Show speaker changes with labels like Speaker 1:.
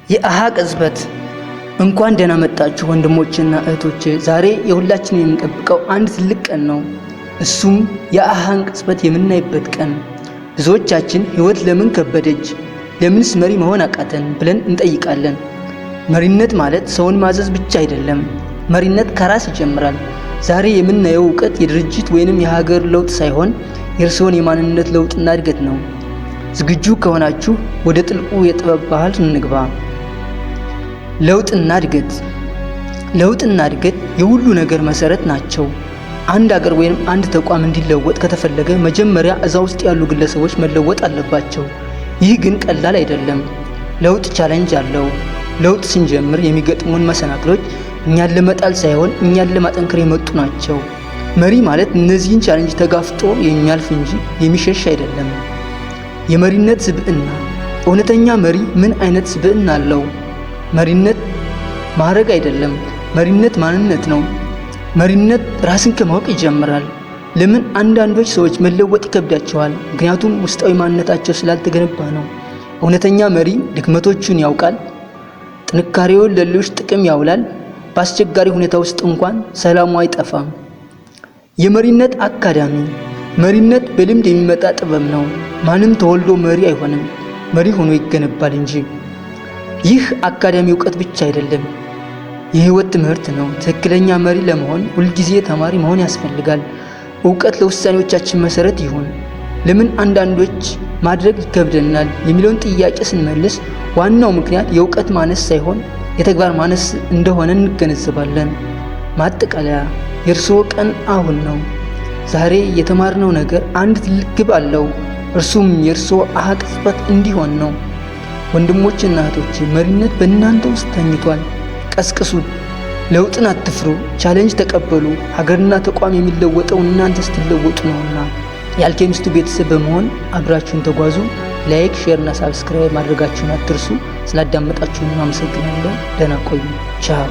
Speaker 1: የአሃ ቅጽበት። እንኳን ደህና መጣችሁ ወንድሞችና እህቶች። ዛሬ የሁላችንም የምንጠብቀው አንድ ትልቅ ቀን ነው። እሱም የአሃን ቅጽበት የምናይበት ቀን። ብዙዎቻችን ህይወት ለምን ከበደች፣ ለምንስ መሪ መሆን አቃተን ብለን እንጠይቃለን። መሪነት ማለት ሰውን ማዘዝ ብቻ አይደለም። መሪነት ከራስ ይጀምራል። ዛሬ የምናየው ዕውቀት የድርጅት ወይንም የሀገር ለውጥ ሳይሆን የእርስዎን የማንነት ለውጥና እድገት ነው። ዝግጁ ከሆናችሁ ወደ ጥልቁ የጥበብ ባህል እንግባ። ለውጥና እድገት። ለውጥና እድገት የሁሉ ነገር መሰረት ናቸው። አንድ ሀገር ወይም አንድ ተቋም እንዲለወጥ ከተፈለገ መጀመሪያ እዛ ውስጥ ያሉ ግለሰቦች መለወጥ አለባቸው። ይህ ግን ቀላል አይደለም። ለውጥ ቻሌንጅ አለው። ለውጥ ስንጀምር የሚገጥሙን መሰናክሎች እኛን ለመጣል ሳይሆን እኛን ለማጠንከር የመጡ ናቸው። መሪ ማለት እነዚህን ቻሌንጅ ተጋፍጦ የሚያልፍ እንጂ የሚሸሽ አይደለም። የመሪነት ስብዕና። እውነተኛ መሪ ምን አይነት ስብዕና አለው? መሪነት ማዕረግ አይደለም። መሪነት ማንነት ነው። መሪነት ራስን ከማወቅ ይጀምራል። ለምን አንዳንዶች ሰዎች መለወጥ ይከብዳቸዋል? ምክንያቱም ውስጣዊ ማንነታቸው ስላልተገነባ ነው። እውነተኛ መሪ ድክመቶቹን ያውቃል። ጥንካሬውን ለሌሎች ጥቅም ያውላል። በአስቸጋሪ ሁኔታ ውስጥ እንኳን ሰላሙ አይጠፋም። የመሪነት አካዳሚ። መሪነት በልምድ የሚመጣ ጥበብ ነው። ማንም ተወልዶ መሪ አይሆንም፣ መሪ ሆኖ ይገነባል እንጂ። ይህ አካዳሚ እውቀት ብቻ አይደለም፣ የህይወት ትምህርት ነው። ትክክለኛ መሪ ለመሆን ሁልጊዜ ተማሪ መሆን ያስፈልጋል። እውቀት ለውሳኔዎቻችን መሰረት ይሁን። ለምን አንዳንዶች ማድረግ ይከብደናል የሚለውን ጥያቄ ስንመልስ ዋናው ምክንያት የእውቀት ማነስ ሳይሆን የተግባር ማነስ እንደሆነ እንገነዘባለን። ማጠቃለያ፣ የእርስዎ ቀን አሁን ነው። ዛሬ የተማርነው ነገር አንድ ትልቅ ግብ አለው። እርሱም የእርስዎ አሃ ቅጽበት እንዲሆን ነው። ወንድሞችና እህቶች፣ መሪነት በእናንተ ውስጥ ተኝቷል። ቀስቅሱት። ለውጥን አትፍሩ። ቻሌንጅ ተቀበሉ። ሀገርና ተቋም የሚለወጠው እናንተ ስትለወጡ ነውና። የአልኬሚስቱ ቤተሰብ በመሆን አብራችሁን ተጓዙ። ላይክ፣ ሼር እና ሳብስክራይብ ማድረጋችሁን አትርሱ። ስላዳመጣችሁን አመሰግናለሁ። ደህና ቆዩ። ቻው።